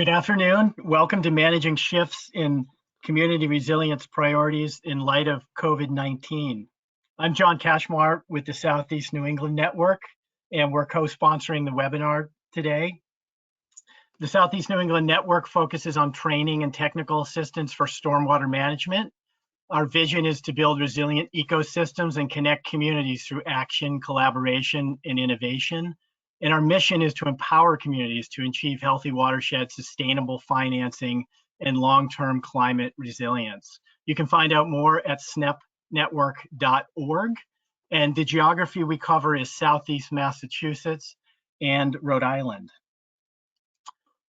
Good afternoon. Welcome to Managing Shifts in Community Resilience Priorities in Light of COVID-19. I'm John Cashmar with the Southeast New England Network, and we're co-sponsoring the webinar today. The Southeast New England Network focuses on training and technical assistance for stormwater management. Our vision is to build resilient ecosystems and connect communities through action, collaboration, and innovation. And our mission is to empower communities to achieve healthy watersheds, sustainable financing, and long-term climate resilience. You can find out more at snepnetwork.org. And the geography we cover is Southeast Massachusetts and Rhode Island.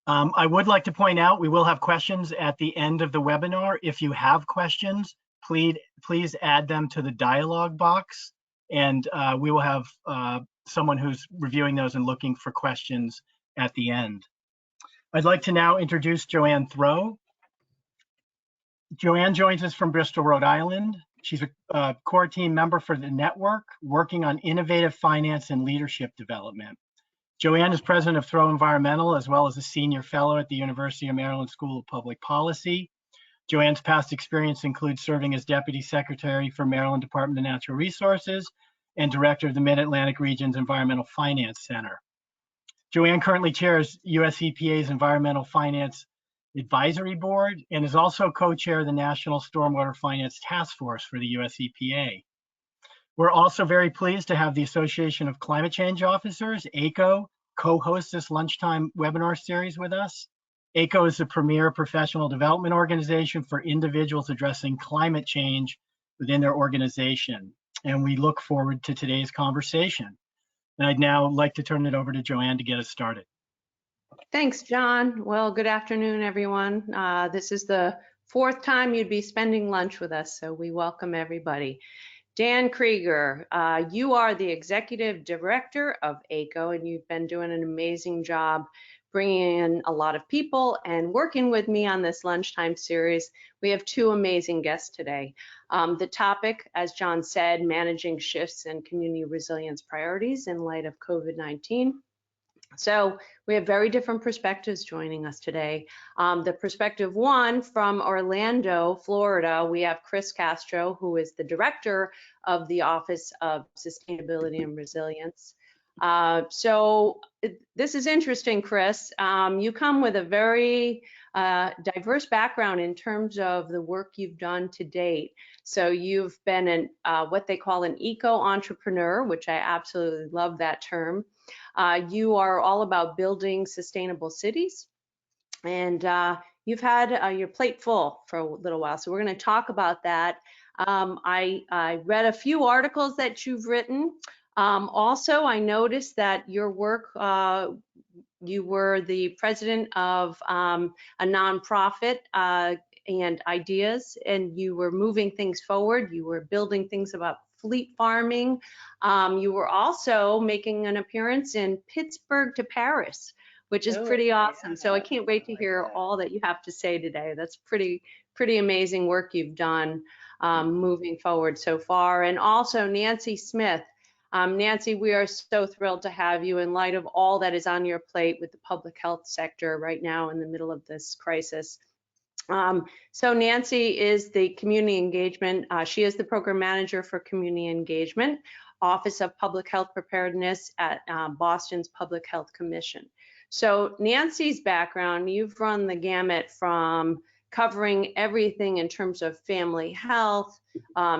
I would like to point out we will have questions at the end of the webinar. If you have questions, please add them to the dialog box, and we will have someone who's reviewing those and looking for questions at the end. I'd like to now introduce Joanne Throw. Joanne joins us from Bristol, Rhode Island. She's a core team member for the network, working on innovative finance and leadership development. Joanne is president of Throw Environmental, as well as a senior fellow at the University of Maryland School of Public Policy. Joanne's past experience includes serving as Deputy Secretary for Maryland Department of Natural Resources and Director of the Mid-Atlantic Region's Environmental Finance Center. Joanne currently chairs US EPA's Environmental Finance Advisory Board and is also co-chair of the National Stormwater Finance Task Force for the US EPA. We're also very pleased to have the Association of Climate Change Officers, ACO, co-host this lunchtime webinar series with us. ACO is the premier professional development organization for individuals addressing climate change within their organization. And we look forward to today's conversation. And I'd now like to turn it over to Joanne to get us started. Thanks, John. Well, good afternoon, everyone. This is the fourth time you'd be spending lunch with us, so we welcome everybody. Dan Krieger, you are the Executive Director of ACO, and you've been doing an amazing job bringing in a lot of people and working with me on this lunchtime series. We have two amazing guests today. The topic, as John said, managing shifts in community resilience priorities in light of COVID-19. So we have very different perspectives joining us today. The perspective one from Orlando, Florida, we have Chris Castro, who is the Director of the Office of Sustainability and Resilience. So this is interesting, Chris. You come with a very diverse background in terms of the work you've done to date. So you've been what they call an eco-entrepreneur, which I absolutely love that term. You are all about building sustainable cities, and you've had your plate full for a little while. So we're going to talk about that. I read a few articles that you've written. Also, I noticed that your work, you were the president of a nonprofit and ideas, and you were moving things forward. You were building things about fleet farming. You were also making an appearance in Pittsburgh to Paris, which is pretty awesome. So I can't wait to hear all that you have to say today. That's pretty amazing work you've done moving forward so far. And also Nancy Smith. Nancy, we are so thrilled to have you in light of all that is on your plate with the public health sector right now in the middle of this crisis. So Nancy is the community engagement. She is the program manager for community engagement, Office of Public Health Preparedness at Boston's Public Health Commission. So Nancy's background, you've run the gamut from covering everything in terms of family health,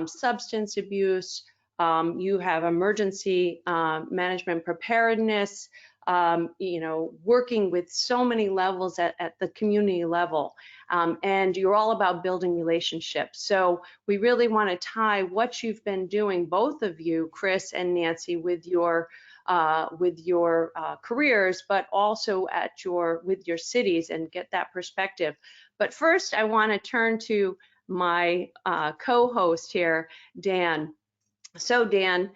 substance abuse. You have emergency management preparedness, working with so many levels at the community level. And you're all about building relationships. So we really want to tie what you've been doing, both of you, Chris and Nancy, with your careers, but also with your cities, and get that perspective. But first, I want to turn to my co-host here, Dan. So Dan,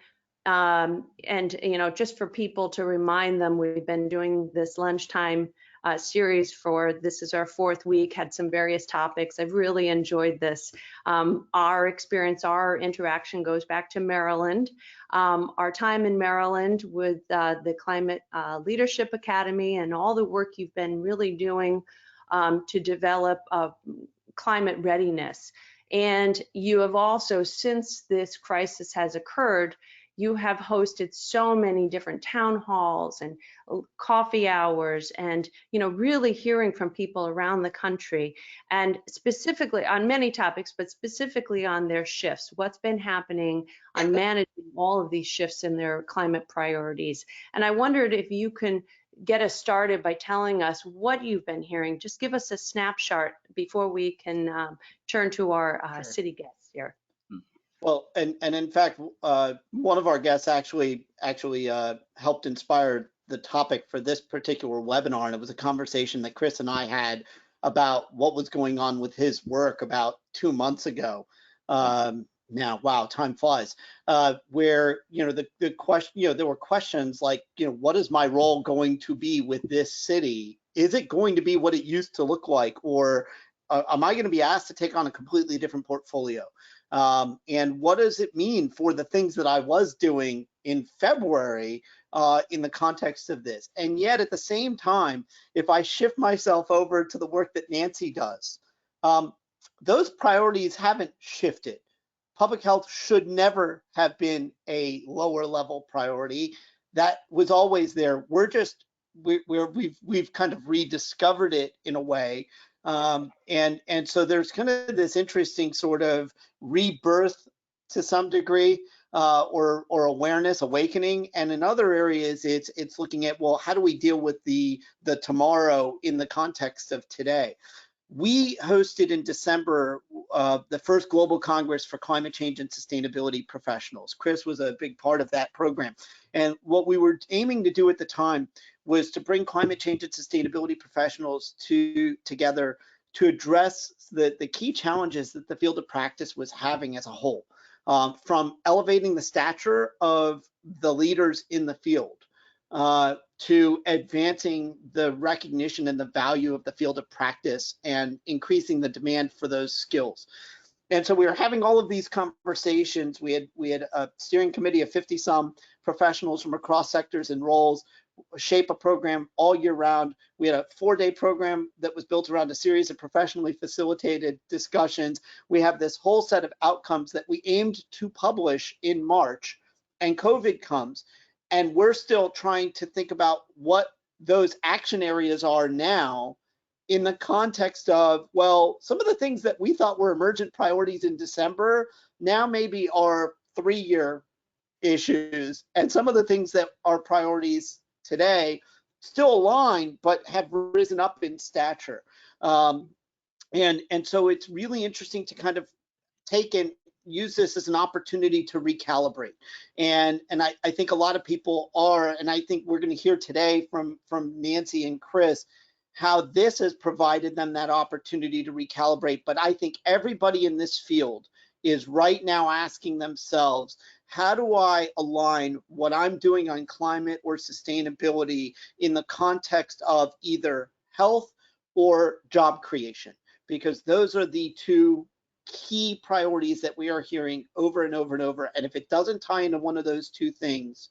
just for people to remind them, we've been doing this lunchtime series this is our fourth week, had some various topics. I've really enjoyed this. Our experience, our interaction goes back to Maryland. Our time in Maryland with the Climate Leadership Academy and all the work you've been really doing to develop climate readiness. And you have also, since this crisis has occurred, you have hosted so many different town halls and coffee hours and, really hearing from people around the country, and specifically on many topics, but specifically on their shifts, what's been happening on managing all of these shifts in their climate priorities. And I wondered if you can get us started by telling us what you've been hearing. Just give us a snapshot before we can turn to our Sure. city guests here. Well, and in fact, one of our guests actually helped inspire the topic for this particular webinar, and it was a conversation that Chris and I had about what was going on with his work about 2 months ago. Now, wow, time flies. Where the question, there were questions like, what is my role going to be with this city? Is it going to be what it used to look like, or am I going to be asked to take on a completely different portfolio? And what does it mean for the things that I was doing in February in the context of this? And yet at the same time, if I shift myself over to the work that Nancy does, those priorities haven't shifted. Public health should never have been a lower level priority. That was always there. We've kind of rediscovered it in a way. And so there's kind of this interesting sort of rebirth to some degree, or awareness, awakening. And in other areas, it's looking at, well, how do we deal with the tomorrow in the context of today? We hosted in December the first Global Congress for Climate Change and Sustainability Professionals. Chris was a big part of that program. And what we were aiming to do at the time was to bring climate change and sustainability professionals together to address the key challenges that the field of practice was having as a whole, from elevating the stature of the leaders in the field, to advancing the recognition and the value of the field of practice and increasing the demand for those skills. And so we were having all of these conversations. We had a steering committee of 50 some professionals from across sectors and roles shape a program all year round. We had a 4-day program that was built around a series of professionally facilitated discussions. We have this whole set of outcomes that we aimed to publish in March, and COVID comes. And we're still trying to think about what those action areas are now in the context of, well, some of the things that we thought were emergent priorities in December now maybe are 3-year issues. And some of the things that are priorities today still align, but have risen up in stature. And so it's really interesting to kind of take and use this as an opportunity to recalibrate. And I think a lot of people are, and I think we're going to hear today from Nancy and Chris, how this has provided them that opportunity to recalibrate. But I think everybody in this field is right now asking themselves, how do I align what I'm doing on climate or sustainability in the context of either health or job creation? Because those are the two key priorities that we are hearing over and over and over. And if it doesn't tie into one of those two things,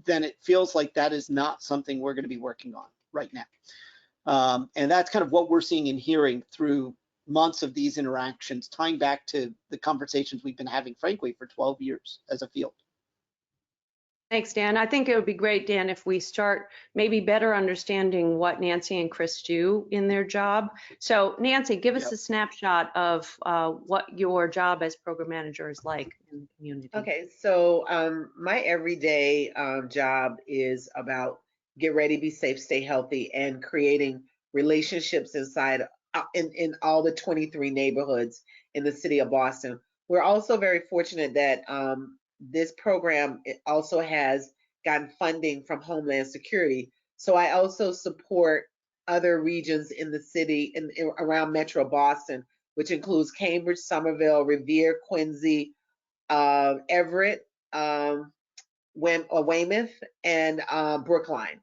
then it feels like that is not something we're going to be working on right now. And that's kind of what we're seeing and hearing through months of these interactions, tying back to the conversations we've been having, frankly, for 12 years as a field. Thanks, Dan. I think it would be great, Dan, if we start maybe better understanding what Nancy and Chris do in their job. So Nancy, give us a snapshot of what your job as program manager is like in the community. Okay, so my everyday job is about get ready, be safe, stay healthy, and creating relationships inside in all the 23 neighborhoods in the city of Boston. We're also very fortunate that this program also has gotten funding from Homeland Security. So I also support other regions in the city and around Metro Boston, which includes Cambridge, Somerville, Revere, Quincy, Everett, Weymouth, and Brookline.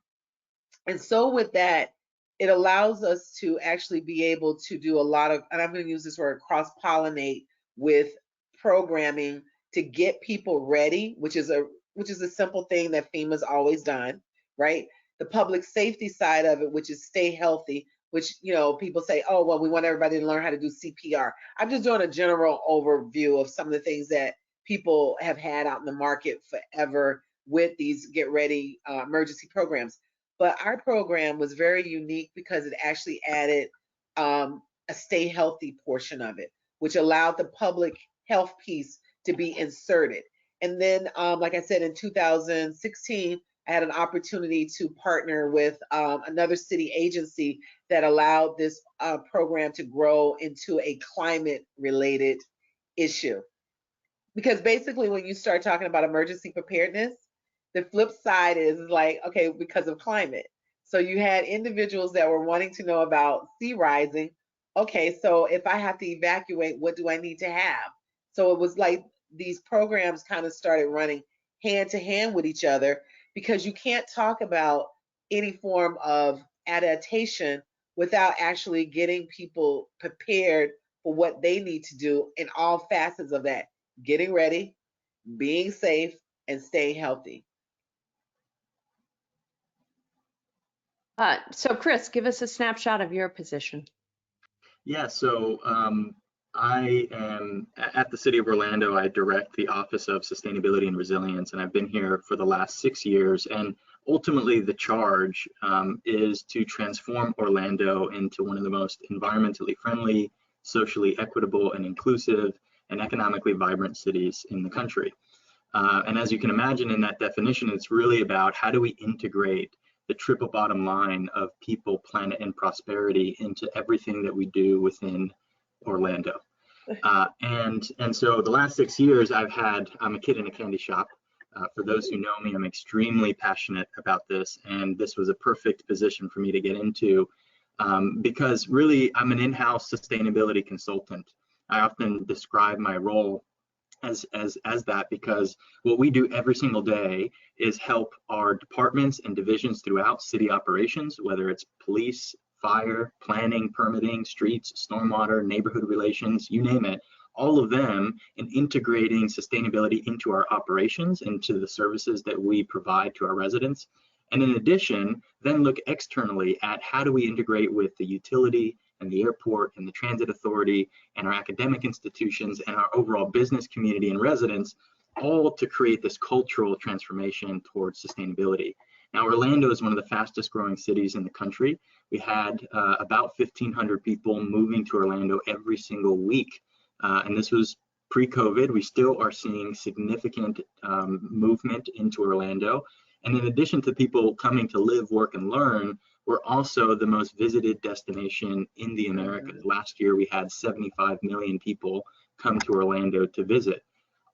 And so with that, it allows us to actually be able to do a lot of, and I'm going to use this word, cross-pollinate with programming to get people ready, which is a simple thing that FEMA's always done, right? The public safety side of it, which is stay healthy, which, people say, oh, well, we want everybody to learn how to do CPR. I'm just doing a general overview of some of the things that people have had out in the market forever with these Get Ready emergency programs. But our program was very unique because it actually added a stay healthy portion of it, which allowed the public health piece to be inserted. And then, like I said, in 2016, I had an opportunity to partner with another city agency that allowed this program to grow into a climate-related issue. Because basically, when you start talking about emergency preparedness, the flip side is like, okay, because of climate. So you had individuals that were wanting to know about sea rising. Okay, so if I have to evacuate, what do I need to have? So it was like these programs kind of started running hand to hand with each other, because you can't talk about any form of adaptation without actually getting people prepared for what they need to do in all facets of that: getting ready, being safe, and staying healthy. So Chris, give us a snapshot of your position. Yeah, so I am at the City of Orlando. I direct the Office of Sustainability and Resilience, and I've been here for the last 6 years. And ultimately, the charge is to transform Orlando into one of the most environmentally friendly, socially equitable and inclusive, and economically vibrant cities in the country. And as you can imagine in that definition, it's really about how do we integrate the triple bottom line of people, planet, and prosperity into everything that we do within Orlando. And so the last 6 years I'm a kid in a candy shop. For those who know me, I'm extremely passionate about this, and this was a perfect position for me to get into because really I'm an in-house sustainability consultant. I often describe my role as that because what we do every single day is help our departments and divisions throughout city operations, whether it's police, fire, planning, permitting, streets, stormwater, neighborhood relations, you name it, all of them, in integrating sustainability into our operations and to the services that we provide to our residents. And in addition, then look externally at how do we integrate with the utility and the airport and the transit authority and our academic institutions and our overall business community and residents, all to create this cultural transformation towards sustainability. Now, Orlando is one of the fastest growing cities in the country. We had about 1,500 people moving to Orlando every single week. And this was pre-COVID. We still are seeing significant movement into Orlando. And in addition to people coming to live, work, and learn, we're also the most visited destination in the Americas. Last year, we had 75 million people come to Orlando to visit.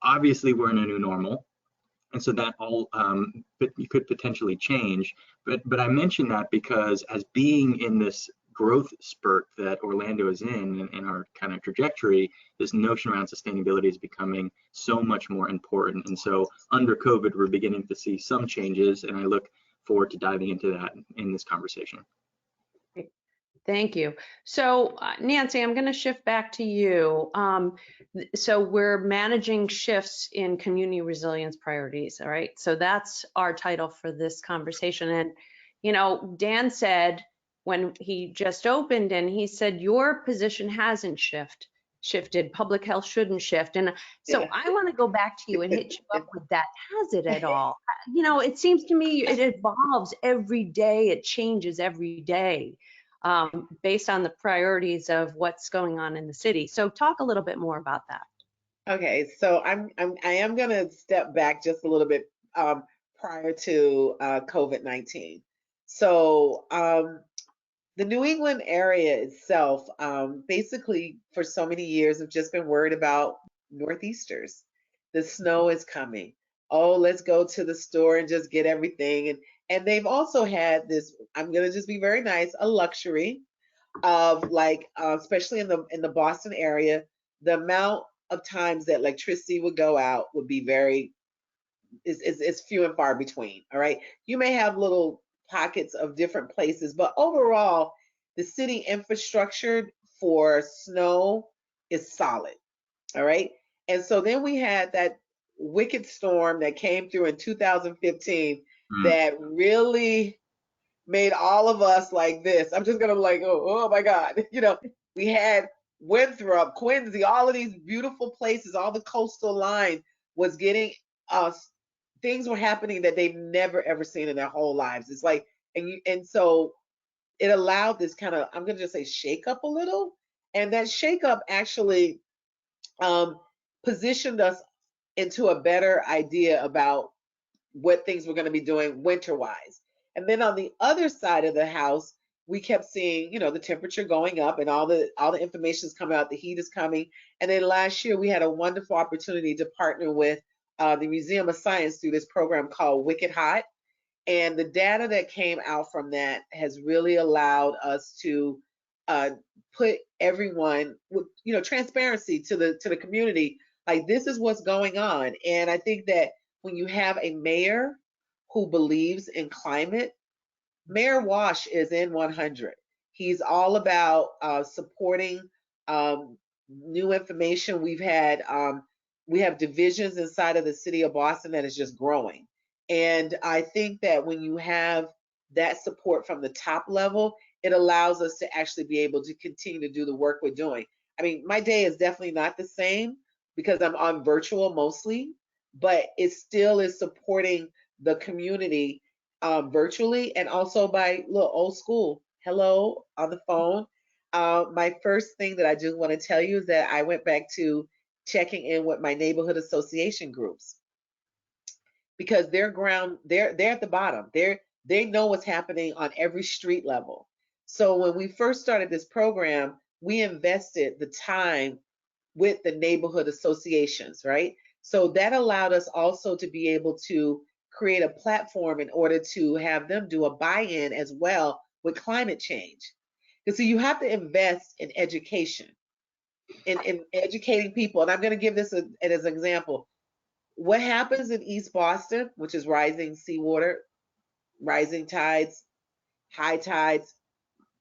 Obviously, we're in a new normal, and so that all could potentially change. But I mention that because as being in this growth spurt that Orlando is in our kind of trajectory, this notion around sustainability is becoming so much more important. And so under COVID, we're beginning to see some changes, and I look forward to diving into that in this conversation. Thank you. So Nancy, I'm going to shift back to you. So we're managing shifts in community resilience priorities, all right? So that's our title for this conversation. And, you know, Dan said when he just opened, and he said, your position hasn't shifted, public health shouldn't shift. And so I want to go back to you and hit you up with that. Has it at all? You know, it seems to me it evolves every day. It changes every day based on the priorities of what's going on in the city. So talk a little bit more about that. Okay, so I am going to step back just a little bit prior to COVID-19. So the New England area itself, basically for so many years, have just been worried about Northeasters. The snow is coming. Oh, let's go to the store and just get everything. And they've also had this, I'm going to just be very nice, a luxury of like, especially in the Boston area, the amount of times that electricity would go out would be is few and far between. All right. You may have little pockets of different places, but overall, the city infrastructure for snow is solid. All right. And so then we had that wicked storm that came through in 2015 that really made all of us like this. I'm just gonna like, oh my God. You know, we had Winthrop, Quincy, all of these beautiful places, all the coastal line was getting us, things were happening that they've never ever seen in their whole lives. It's like, and so it allowed this kind of, I'm gonna just say, shake up a little. And that shake up actually positioned us into a better idea about what things we're going to be doing winter wise. And then on the other side of the house, we kept seeing, you know, the temperature going up and all the information is coming out, the heat is coming. And then last year we had a wonderful opportunity to partner with the Museum of Science through this program called Wicked Hot. And the data that came out from that has really allowed us to put everyone with, you know, transparency to the community. Like, this is what's going on. And I think that when you have a mayor who believes in climate, Mayor Wash is in 100. He's all about supporting new information. We have divisions inside of the city of Boston that is just growing. And I think that when you have that support from the top level, it allows us to actually be able to continue to do the work we're doing. I mean, my day is definitely not the same because I'm on virtual mostly, but it still is supporting the community virtually, and also by little old school hello on the phone. My first thing that I do want to tell you is that I went back to checking in with my neighborhood association groups, because they're at the bottom. They know what's happening on every street level. So when we first started this program, we invested the time with the neighborhood associations, right? So that allowed us also to be able to create a platform in order to have them do a buy-in as well with climate change. Because so you have to invest in education, in educating people. And I'm going to give this as an example. What happens in East Boston, which is rising seawater, rising tides, high tides,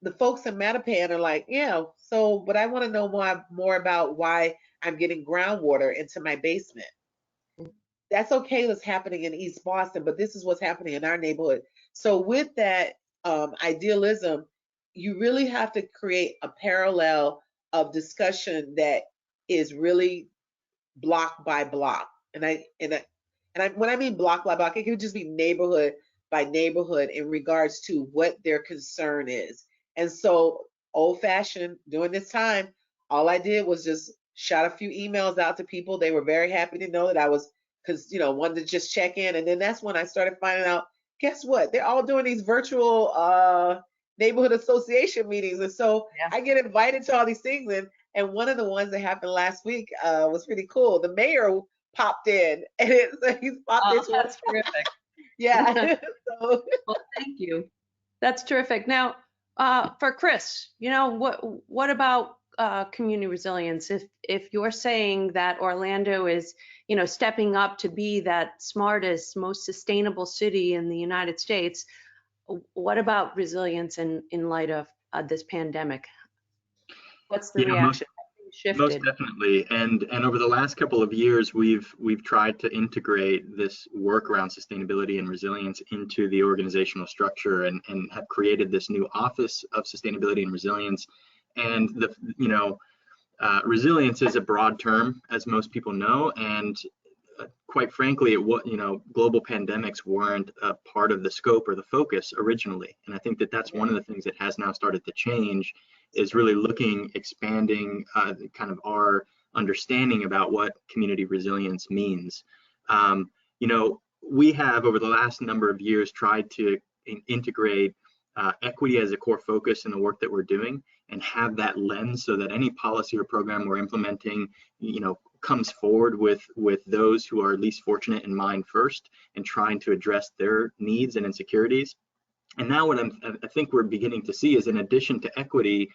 the folks in Mattapan are like, yeah, so, but I want to know more about why I'm getting groundwater into my basement. That's okay what's happening in East Boston, but this is what's happening in our neighborhood. So with that idealism, you really have to create a parallel of discussion that is really block by block. And when I mean block by block, it could just be neighborhood by neighborhood in regards to what their concern is. And so old fashioned during this time, all I did was just shot a few emails out to people. They were very happy to know that I was, because, you know, wanted to just check in. And then that's when I started finding out, guess what? They're all doing these virtual neighborhood association meetings. And so yeah, I get invited to all these things. And one of the ones that happened last week was pretty cool. The mayor popped in, and he's popped in. That's terrific. Yeah. So. Well, thank you. That's terrific. Now, for Chris, you know, what about community resilience? If you're saying that Orlando is, you know, stepping up to be that smartest, most sustainable city in the United States, what about resilience in light of this pandemic? What's the reaction? Most definitely, and over the last couple of years, we've tried to integrate this work around sustainability and resilience into the organizational structure, and have created this new Office of Sustainability and Resilience. And resilience is a broad term, as most people know, and quite frankly, global pandemics weren't a part of the scope or the focus originally. And I think that that's one of the things that has now started to change, is really expanding kind of our understanding about what community resilience means. We have, over the last number of years, tried to integrate equity as a core focus in the work that we're doing, and have that lens so that any policy or program we're implementing, comes forward with those who are least fortunate in mind first, and trying to address their needs and insecurities. And now what I think we're beginning to see is, in addition to equity,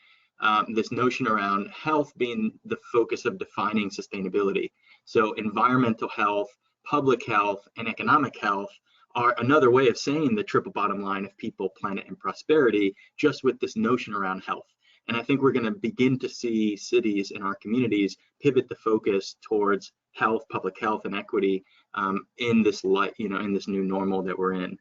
this notion around health being the focus of defining sustainability. So environmental health, public health, and economic health are another way of saying the triple bottom line of people, planet, and prosperity, just with this notion around health. And I think we're going to begin to see cities in our communities pivot the focus towards health, public health, and equity in this in this new normal that we're in.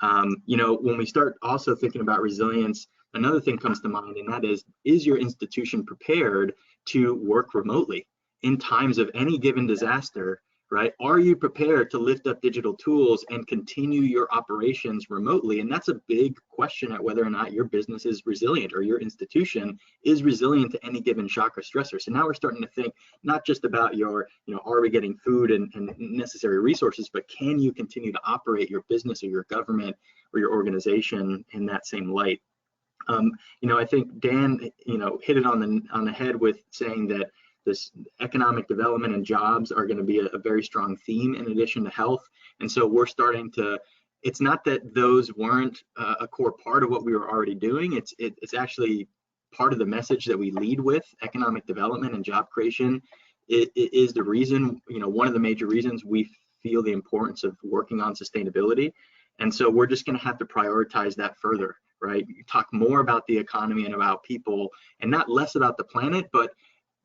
You know, when we start also thinking about resilience, another thing comes to mind, and that is your institution prepared to work remotely in times of any given disaster, right? Are you prepared to lift up digital tools and continue your operations remotely? And that's a big question at whether or not your business is resilient or your institution is resilient to any given shock or stressor. So now we're starting to think not just about your, you know, are we getting food and necessary resources, but can you continue to operate your business or your government or your organization in that same light? You know, I think Dan, you know, hit it on the head with saying that this economic development and jobs are going to be a very strong theme in addition to health. And so we're starting to, it's not that those weren't a core part of what we were already doing. It's actually part of the message that we lead with. Economic development and job creation it is the reason, you know, one of the major reasons we feel the importance of working on sustainability. And so we're just going to have to prioritize that further, right? Talk more about the economy and about people, and not less about the planet, but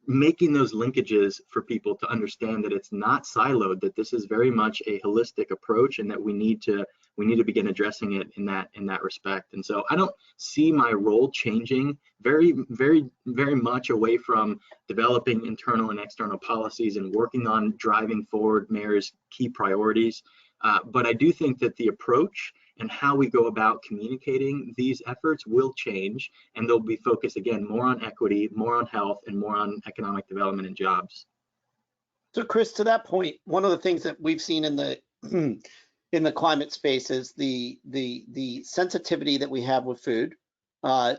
making those linkages for people to understand that it's not siloed, that this is very much a holistic approach, and that we need to begin addressing it in that respect. And so I don't see my role changing very much away from developing internal and external policies and working on driving forward mayor's key priorities. But I do think that the approach and how we go about communicating these efforts will change, and they'll be focused again more on equity, more on health, and more on economic development and jobs. So Chris, to that point, one of the things that we've seen in the in the climate space is the sensitivity that we have with food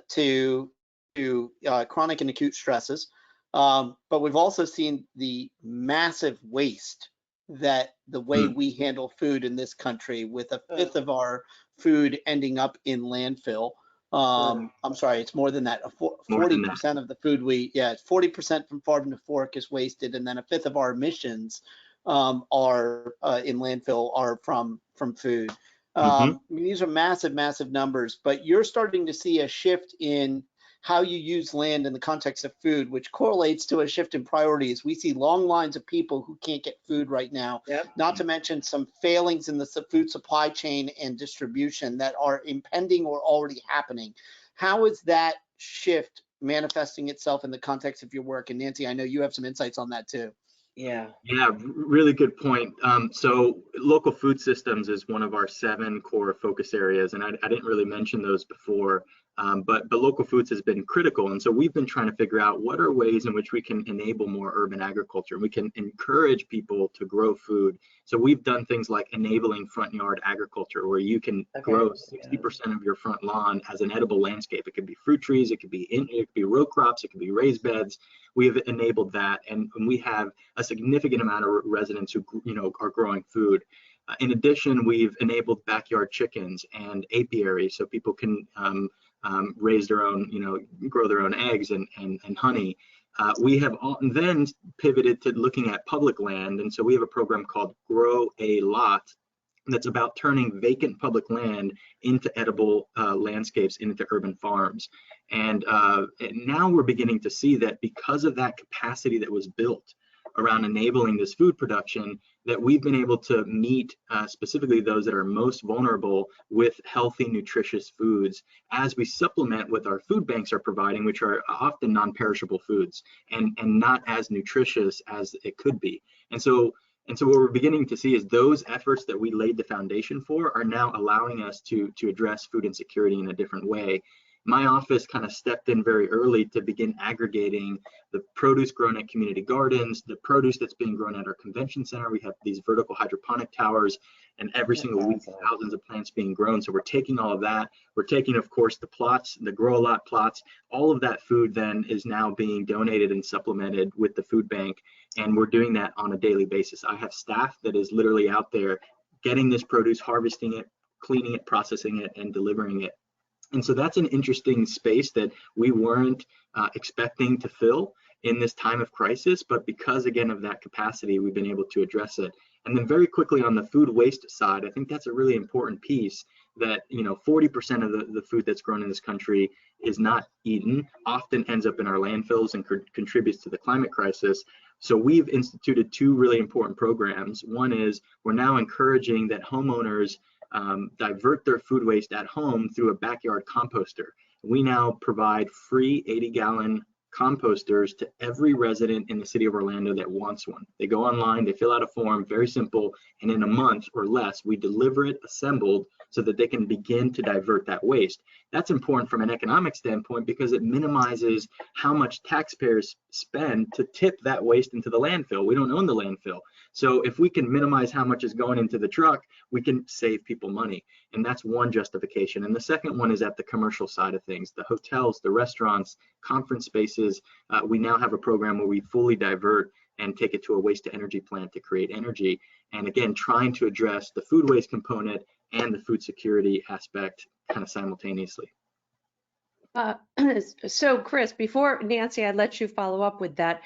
to chronic and acute stresses, but we've also seen the massive waste that the way we handle food in this country, with a fifth of our food ending up in landfill. I'm sorry, it's more than that. 40% of the food it's 40% from farm to fork is wasted, and then a fifth of our emissions are in landfill are from food. I mean, these are massive numbers, but you're starting to see a shift in how you use land in the context of food, which correlates to a shift in priorities. We see long lines of people who can't get food right now, not to mention some failings in the food supply chain and distribution that are impending or already happening. How is that shift manifesting itself in the context of your work? And Nancy, I know you have some insights on that too. Yeah, really good point. So local food systems is one of our 7 core focus areas, and I didn't really mention those before, but local foods has been critical. And so we've been trying to figure out what are ways in which we can enable more urban agriculture. We can encourage people to grow food. So we've done things like enabling front yard agriculture, where you can grow 60% of your front lawn as an edible landscape. It could be fruit trees, it could be row crops, it could be raised beds. We have enabled that, and we have a significant amount of residents who, you know, are growing food. In addition, we've enabled backyard chickens and apiaries, so people can raise their own, you know, grow their own eggs and honey. We have then pivoted to looking at public land, and so we have a program called Grow a Lot that's about turning vacant public land into edible landscapes, into urban farms. And now we're beginning to see that because of that capacity that was built around enabling this food production, that we've been able to meet specifically those that are most vulnerable with healthy, nutritious foods, as we supplement what our food banks are providing, which are often non-perishable foods and not as nutritious as it could be. And so what we're beginning to see is those efforts that we laid the foundation for are now allowing us to address food insecurity in a different way. My office kind of stepped in very early to begin aggregating the produce grown at community gardens, the produce that's being grown at our convention center. We have these vertical hydroponic towers, and every single week thousands of plants being grown. So we're taking all of that. We're taking, of course, the plots, the Grow a Lot plots. All of that food then is now being donated and supplemented with the food bank, and we're doing that on a daily basis. I have staff that is literally out there getting this produce, harvesting it, cleaning it, processing it, and delivering it. And so that's an interesting space that we weren't expecting to fill in this time of crisis, but because again of that capacity, we've been able to address it. And then very quickly on the food waste side, I think that's a really important piece, that, you know, 40% of the food that's grown in this country is not eaten, often ends up in our landfills and contributes to the climate crisis. So we've instituted 2 really important programs. One is we're now encouraging that homeowners divert their food waste at home through a backyard composter. We now provide free 80-gallon composters to every resident in the city of Orlando that wants one. They go online, they fill out a form, very simple, and in a month or less, we deliver it assembled so that they can begin to divert that waste. That's important from an economic standpoint because it minimizes how much taxpayers spend to tip that waste into the landfill. We don't own the landfill. So if we can minimize how much is going into the truck, we can save people money. And that's one justification. And the second one is at the commercial side of things, the hotels, the restaurants, conference spaces. We now have a program where we fully divert and take it to a waste to energy plant to create energy. And again, trying to address the food waste component and the food security aspect kind of simultaneously. So Chris, before Nancy, I'd let you follow up with that.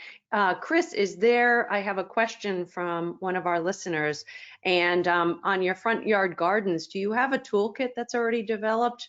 Chris, I have a question from one of our listeners, and on your front yard gardens, do you have a toolkit that's already developed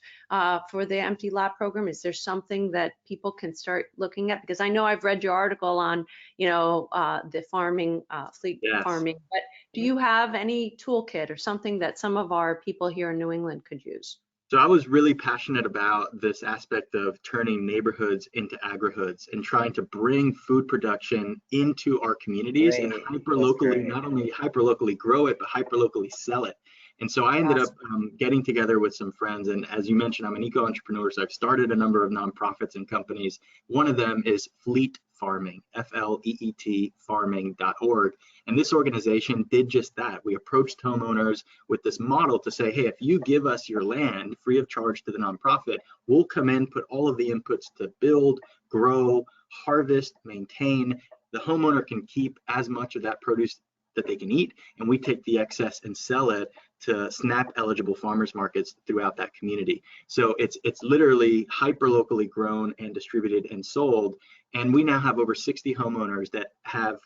for the Empty Lot program? Is there something that people can start looking at? Because I know I've read your article on, the farming, fleet Yes. farming, but do you have any toolkit or something that some of our people here in New England could use? So I was really passionate about this aspect of turning neighborhoods into agrihoods and trying to bring food production into our communities and hyper-locally, not only hyper-locally grow it, but hyper-locally sell it. And so I ended up getting together with some friends. And as you mentioned, I'm an eco-entrepreneur, so I've started a number of nonprofits and companies. One of them is Fleet Farming, FLEET farming.org. And this organization did just that. We approached homeowners with this model to say, hey, if you give us your land free of charge to the nonprofit, we'll come in, put all of the inputs to build, grow, harvest, maintain. The homeowner can keep as much of that produce that they can eat, and we take the excess and sell it to SNAP eligible farmers markets throughout that community. So it's literally hyper locally grown and distributed and sold. And we now have over 60 homeowners that have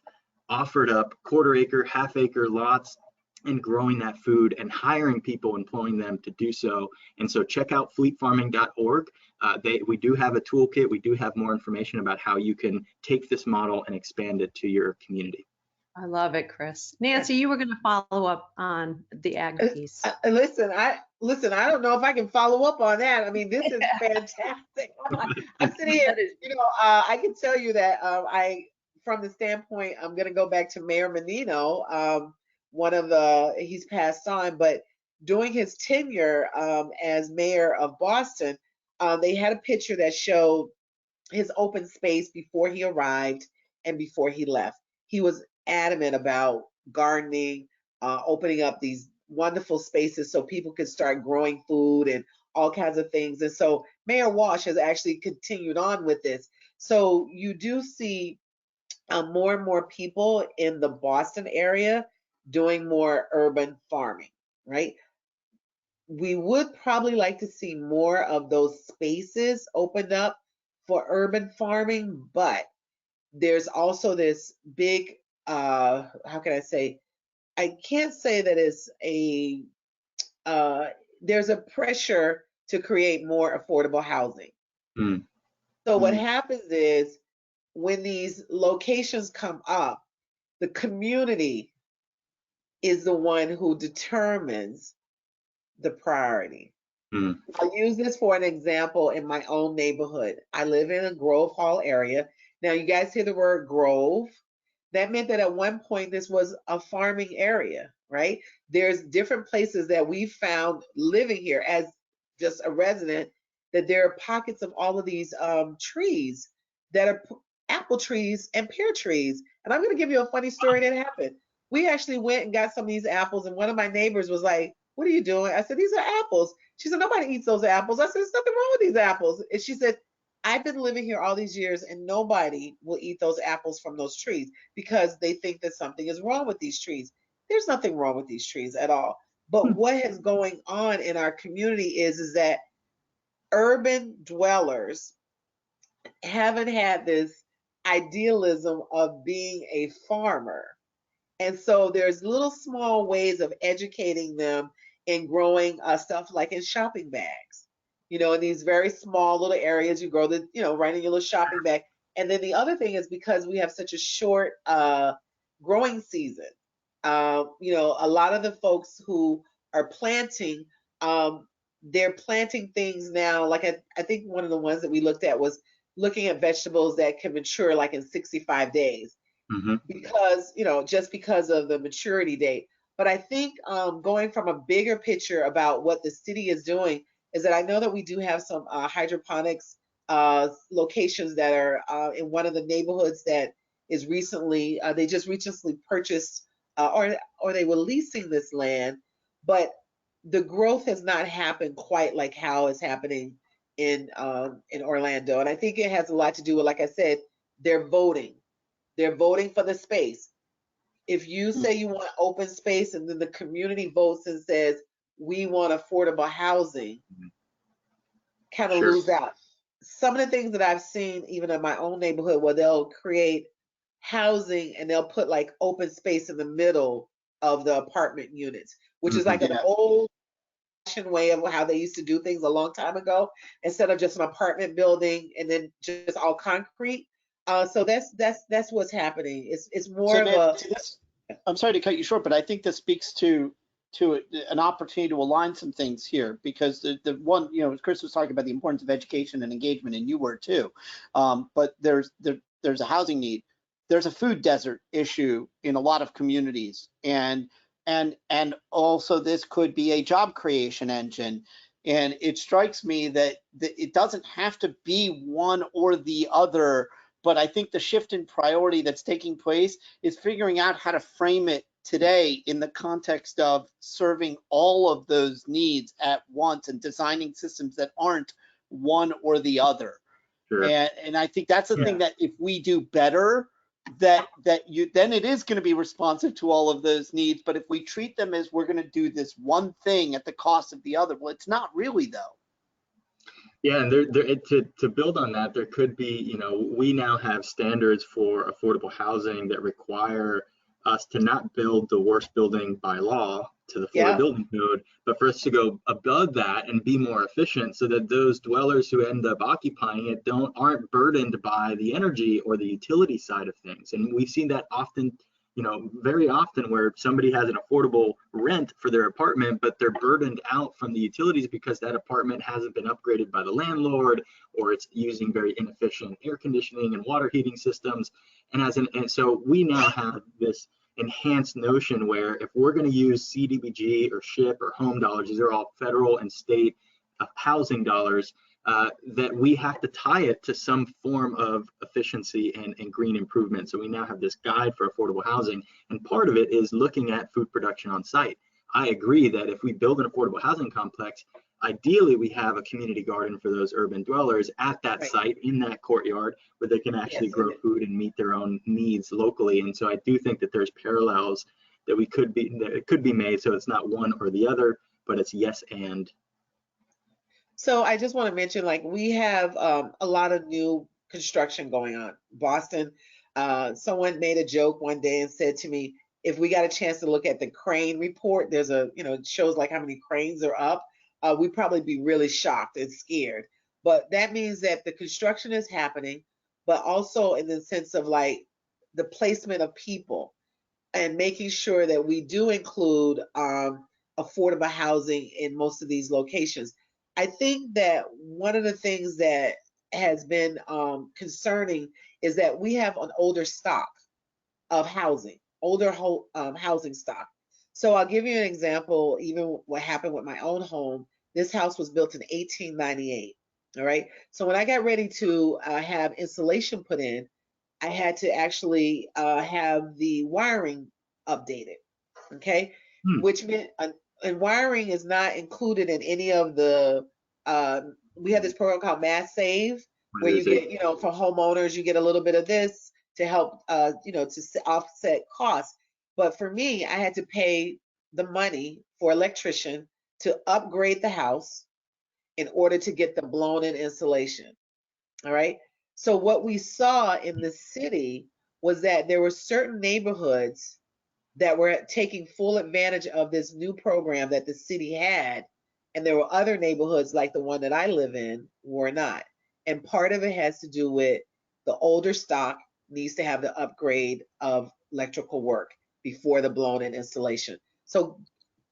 offered up quarter-acre, half-acre lots and growing that food and hiring people, employing them to do so. And so check out fleetfarming.org. We do have a toolkit. We do have more information about how you can take this model and expand it to your community. I love it, Chris. Nancy, you were going to follow up on the ag piece. Listen, I don't know if I can follow up on that. I mean, this is fantastic. I'm sitting here, I can tell you that from the standpoint, I'm going to go back to Mayor Menino. He's passed on, but during his tenure as mayor of Boston, they had a picture that showed his open space before he arrived and before he left. He was adamant about gardening, opening up these wonderful spaces so people could start growing food and all kinds of things. And so Mayor Walsh has actually continued on with this. So you do see more and more people in the Boston area doing more urban farming, right? We would probably like to see more of those spaces opened up for urban farming, but there's also this big how can I say? I can't say that it's there's a pressure to create more affordable housing. So what happens is when these locations come up, the community is the one who determines the priority. I'll use this for an example in my own neighborhood. I live in a Grove Hall area. Now you guys hear the word Grove. That meant that at one point this was a farming area, right? There's different places that we found living here as just a resident, that there are pockets of all of these trees that are apple trees and pear trees. And I'm going to give you a funny story that happened. We actually went and got some of these apples, and one of my neighbors was like, "What are you doing?" I said, "These are apples." She said, "Nobody eats those apples." I said, "There's nothing wrong with these apples." And she said, "I've been living here all these years and nobody will eat those apples from those trees because they think that something is wrong with these trees." There's nothing wrong with these trees at all. But what is going on in our community is that urban dwellers haven't had this idealism of being a farmer. And so there's little small ways of educating them in growing stuff like in shopping bags. In these very small little areas, you grow right in your little shopping bag. And then the other thing is because we have such a short growing season, a lot of the folks who are planting, they're planting things now. Like I think one of the ones that we looked at was looking at vegetables that can mature like in 65 days Hmm. because, just because of the maturity date. But I think going from a bigger picture about what the city is doing is that I know that we do have some hydroponics locations that are in one of the neighborhoods that is recently, they just recently purchased or they were leasing this land, but the growth has not happened quite like how it's happening in Orlando. And I think it has a lot to do with, like I said, they're voting. They're voting for the space. If you say you want open space and then the community votes and says we want affordable housing, kind of Sure. lose out. Some of the things that I've seen even in my own neighborhood where they'll create housing and they'll put like open space in the middle of the apartment units, which is like an Yeah. old fashioned way of how they used to do things a long time ago, instead of just an apartment building and then just all concrete. So that's what's happening. It's more So of a Nancy, I'm sorry to cut you short, but I think this speaks to an opportunity to align some things here, because the one, Chris was talking about the importance of education and engagement, and you were too. But there's a housing need. There's a food desert issue in a lot of communities, and also this could be a job creation engine. And it strikes me that it doesn't have to be one or the other, but I think the shift in priority that's taking place is figuring out how to frame it today in the context of serving all of those needs at once and designing systems that aren't one or the other. Sure. And I think that's the Yeah. thing that if we do better, then it is going to be responsive to all of those needs. But if we treat them as we're going to do this one thing at the cost of the other, well, it's not really though. Yeah, and to build on that, there could be, we now have standards for affordable housing that require us to not build the worst building by law to the Florida Yeah. Building Code, but for us to go above that and be more efficient so that those dwellers who end up occupying it aren't burdened by the energy or the utility side of things. And we've seen that often, very often, where somebody has an affordable rent for their apartment, but they're burdened out from the utilities because that apartment hasn't been upgraded by the landlord, or it's using very inefficient air conditioning and water heating systems. And so we now have this enhanced notion where if we're going to use CDBG or SHIP or home dollars, these are all federal and state housing dollars, that we have to tie it to some form of efficiency and green improvement. So we now have this guide for affordable housing, and part of it is looking at food production on site. I agree that if we build an affordable housing complex, ideally we have a community garden for those urban dwellers at that Right. site, in that courtyard, where they can actually Yes, grow food and meet their own needs locally. And so I do think that there's parallels that it could be made, so it's not one or the other, but it's yes and. So I just want to mention, like, we have a lot of new construction going on. Boston, someone made a joke one day and said to me, if we got a chance to look at the crane report, there's it shows like how many cranes are up. We'd probably be really shocked and scared. But that means that the construction is happening, but also in the sense of like the placement of people and making sure that we do include affordable housing in most of these locations. I think that one of the things that has been concerning is that we have an older stock of housing, housing stock. So I'll give you an example, even what happened with my own home. This house was built in 1898. All right. So when I got ready to have insulation put in, I had to actually have the wiring updated. Okay. Which meant, and wiring is not included in any of the, we have this program called Mass Save, where you get, for homeowners, you get a little bit of this to help, to offset costs. But for me, I had to pay the money for electrician to upgrade the house in order to get the blown in insulation. All right. So what we saw in the city was that there were certain neighborhoods that were taking full advantage of this new program that the city had. And there were other neighborhoods like the one that I live in were not. And part of it has to do with the older stock needs to have the upgrade of electrical work before the blown in installation. So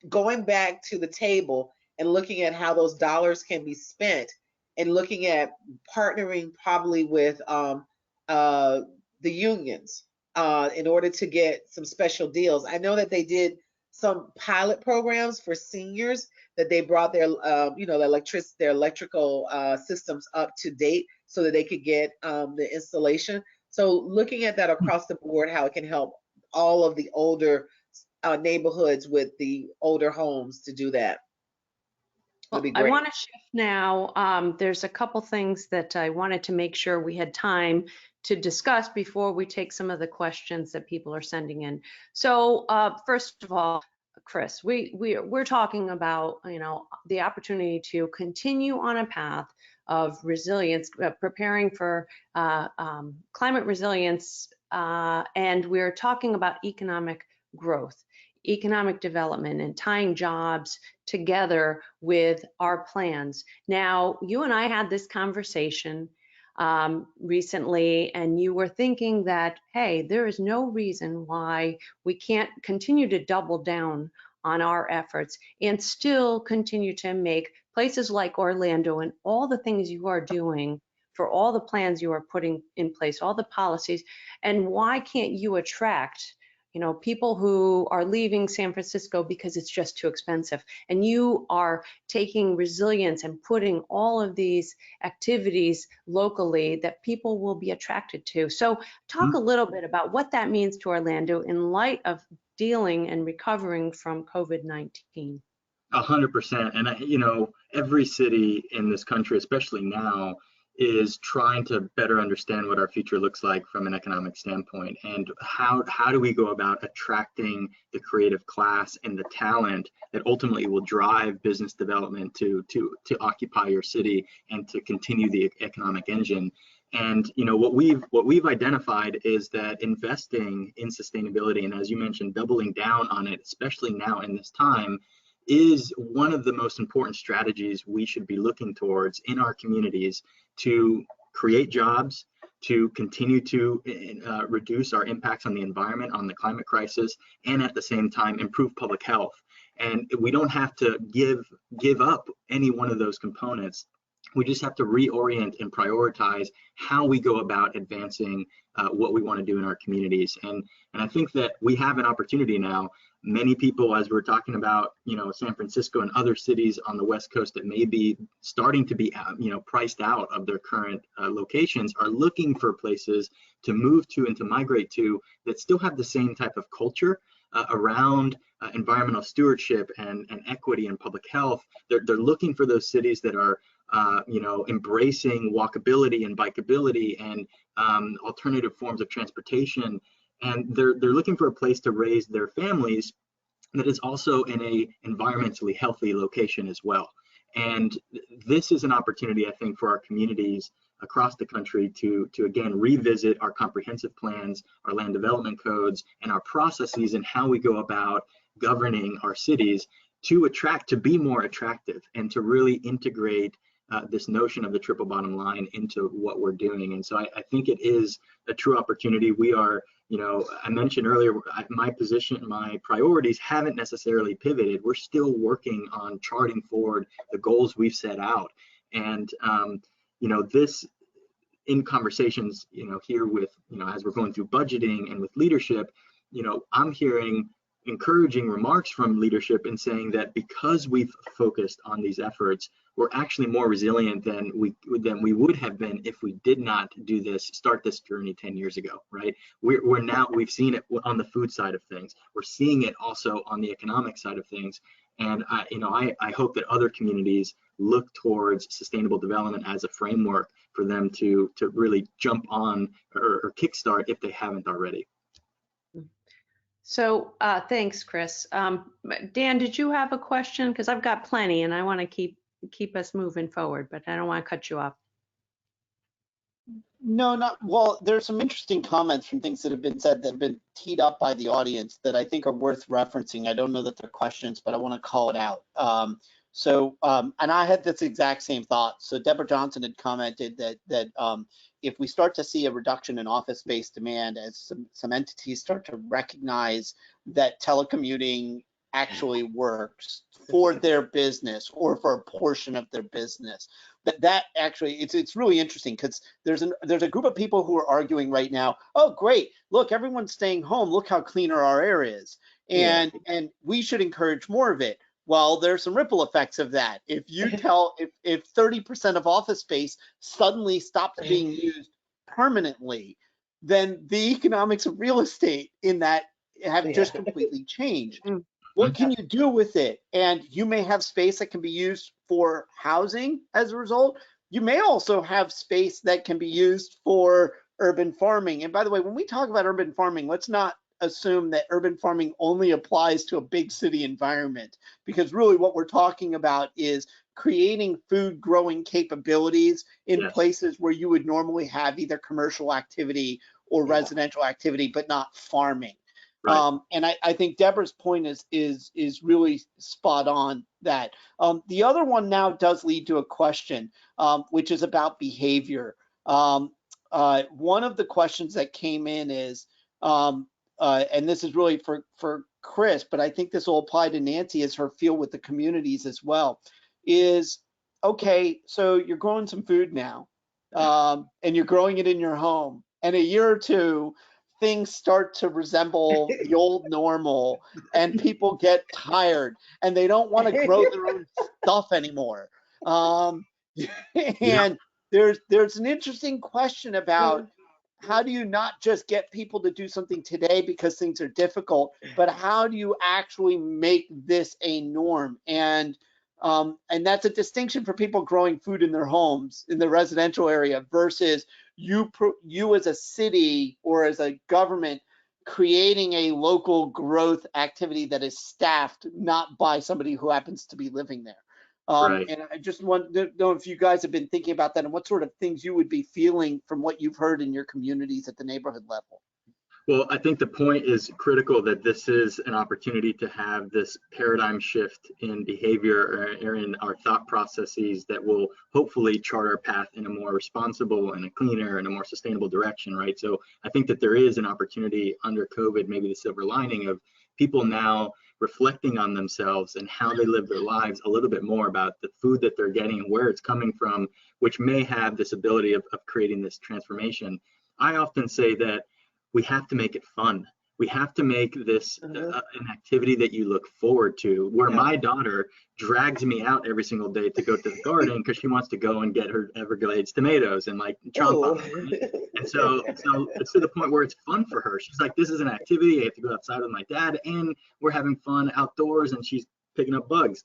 going back to the table and looking at how those dollars can be spent, and looking at partnering probably with the unions in order to get some special deals. I know that they did some pilot programs for seniors, that they brought their their electrical systems up to date so that they could get the installation. So looking at that across the board, how it can help all of the older neighborhoods with the older homes to do that. Well, Would be I great. want to shift now. There's a couple things that I wanted to make sure we had time to discuss before we take some of the questions that people are sending in. So first of all, Chris, we're talking about, you know, the opportunity to continue on a path of resilience, preparing for climate resilience, and we're talking about economic growth, economic development, and tying jobs together with our plans. Now, you and I had this conversation recently, and you were thinking that, hey, there is no reason why we can't continue to double down on our efforts and still continue to make places like Orlando and all the things you are doing, for all the plans you are putting in place, all the policies, and why can't you attract, you know, people who are leaving San Francisco because it's just too expensive, and you are taking resilience and putting all of these activities locally that people will be attracted to. So talk a little bit about what that means to Orlando in light of dealing and recovering from COVID-19. 100%. And you know, every city in this country, especially now, is trying to better understand what our future looks like from an economic standpoint, and how do we go about attracting the creative class and the talent that ultimately will drive business development to occupy your city and to continue the economic engine. And you know, what we've identified is that investing in sustainability, and as you mentioned, doubling down on it, especially now in this time, is one of the most important strategies we should be looking towards in our communities to create jobs, to continue to reduce our impacts on the environment, on the climate crisis, and at the same time improve public health. And we don't have to give up any one of those components. We just have to reorient and prioritize how we go about advancing what we want to do in our communities. And I think that we have an opportunity now. Many people, as we're talking about, you know, San Francisco and other cities on the West Coast that may be starting to be, you know, priced out of their current locations, are looking for places to move to and to migrate to that still have the same type of culture around environmental stewardship and equity and public health. They're looking for those cities that are you know, embracing walkability and bikeability and alternative forms of transportation. And they're looking for a place to raise their families that is also in a environmentally healthy location as well. And this is an opportunity, I think, for our communities across the country to again revisit our comprehensive plans, our land development codes, and our processes and how we go about governing our cities to be more attractive and to really integrate this notion of the triple bottom line into what we're doing. And so I think it is a true opportunity. We are, you know, I mentioned earlier, my position, my priorities haven't necessarily pivoted. We're still working on charting forward the goals we've set out. And, you know, this in conversations, you know, here with, you know, as we're going through budgeting and with leadership, you know, I'm hearing encouraging remarks from leadership in saying that because we've focused on these efforts, we're actually more resilient than we would have been if we did not start this journey 10 years ago, right? We've seen it on the food side of things. We're seeing it also on the economic side of things. And I hope that other communities look towards sustainable development as a framework for them to really jump on or kickstart if they haven't already. So thanks, Chris. Dan, did you have a question? Because I've got plenty and I want to keep us moving forward, but I don't want to cut you off. No, not well. There's some interesting comments from things that have been said that have been teed up by the audience that I think are worth referencing. I don't know that they're questions, but I want to call it out. And I had this exact same thought. So Deborah Johnson had commented that if we start to see a reduction in office space demand as some entities start to recognize that telecommuting actually works for their business or for a portion of their business. That actually, it's really interesting, because there's a group of people who are arguing right now, oh great, look, everyone's staying home, look how cleaner our air is, and we should encourage more of it. Well, there's some ripple effects of that. If you tell, if 30% of office space suddenly stops being used permanently, then the economics of real estate in that have just completely changed. What can you do with it? And you may have space that can be used for housing as a result. You may also have space that can be used for urban farming. And by the way, when we talk about urban farming, let's not assume that urban farming only applies to a big city environment, because really what we're talking about is creating food growing capabilities in places where you would normally have either commercial activity or residential activity, but not farming. Right. And I think Deborah's point is really spot on that. The other one now does lead to a question, which is about behavior. One of the questions that came in is, and this is really for Chris, but I think this will apply to Nancy as her feel with the communities as well, is, okay, so you're growing some food now, and you're growing it in your home, and a year or two, things start to resemble the old normal, and people get tired and they don't want to grow their own stuff anymore. And there's an interesting question about, how do you not just get people to do something today because things are difficult, but how do you actually make this a norm? And that's a distinction for people growing food in their homes in the residential area versus you as a city or as a government creating a local growth activity that is staffed not by somebody who happens to be living there. Right. And I just want to know if you guys have been thinking about that and what sort of things you would be feeling from what you've heard in your communities at the neighborhood level. Well, I think the point is critical, that this is an opportunity to have this paradigm shift in behavior or in our thought processes that will hopefully chart our path in a more responsible and a cleaner and a more sustainable direction, right? So I think that there is an opportunity under COVID, maybe the silver lining of people now reflecting on themselves and how they live their lives a little bit more about the food that they're getting and where it's coming from, which may have this ability of creating this transformation. I often say that we have to make it fun. We have to make this an activity that you look forward to, where my daughter drags me out every single day to go to the garden because she wants to go and get her Everglades tomatoes and like chomp on them. Right? And so it's to the point where it's fun for her. She's like, this is an activity. I have to go outside with my dad and we're having fun outdoors, and she's picking up bugs.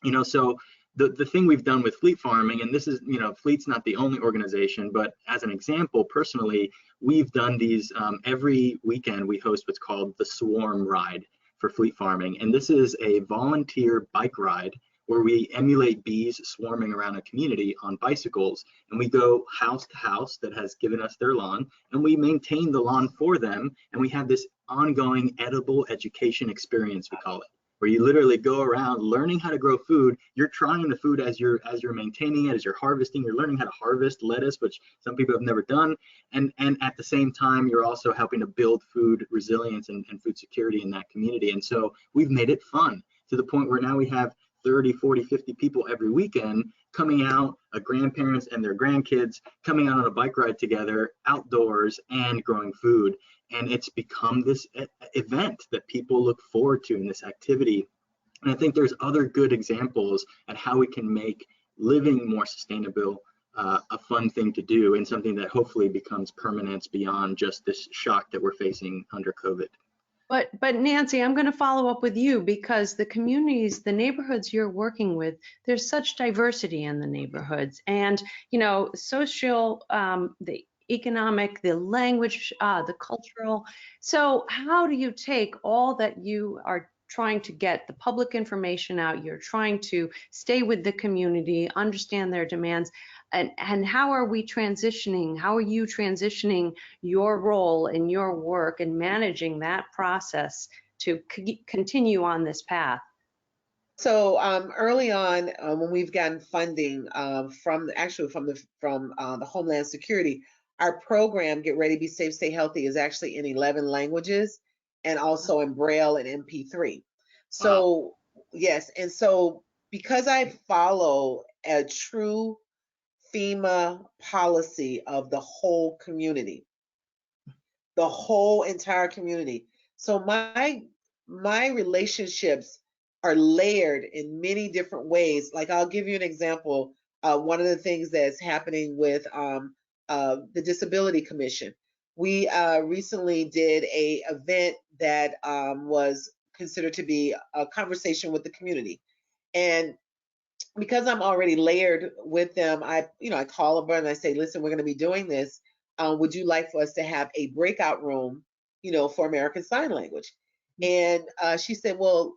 You know, so the thing we've done with Fleet Farming, and this is, you know, Fleet's not the only organization, but as an example, personally, we've done these every weekend. We host what's called the Swarm Ride for Fleet Farming. And this is a volunteer bike ride where we emulate bees swarming around a community on bicycles. And we go house to house that has given us their lawn, and we maintain the lawn for them. And we have this ongoing edible education experience, we call it, where you literally go around learning how to grow food. You're trying the food as you're maintaining it, as you're harvesting. You're learning how to harvest lettuce, which some people have never done. And at the same time, you're also helping to build food resilience and food security in that community. And so we've made it fun to the point where now we have 30, 40, 50 people every weekend coming out, grandparents and their grandkids coming out on a bike ride together outdoors and growing food. And it's become this event that people look forward to in this activity. And I think there's other good examples at how we can make living more sustainable a fun thing to do, and something that hopefully becomes permanence beyond just this shock that we're facing under COVID. But Nancy, I'm going to follow up with you, because the communities, the neighborhoods you're working with, there's such diversity in the neighborhoods, and, you know, social, the economic, the language, the cultural. So how do you take all that you are trying to get the public information out, you're trying to stay with the community, understand their demands, and how are we transitioning? How are you transitioning your role in your work and managing that process to continue on this path? So early on, when we've gotten funding from the Homeland Security, our program, Get Ready, Be Safe, Stay Healthy, is actually in 11 languages and also in Braille and MP3. So yes, and so because I follow a true FEMA policy of the whole community, the whole entire community. So my relationships are layered in many different ways. Like I'll give you an example. One of the things that's happening with the Disability Commission. We recently did a event that was considered to be a conversation with the community, and because I'm already layered with them, I call them and I say, listen, we're going to be doing this. Would you like for us to have a breakout room, for American Sign Language? And she said, well,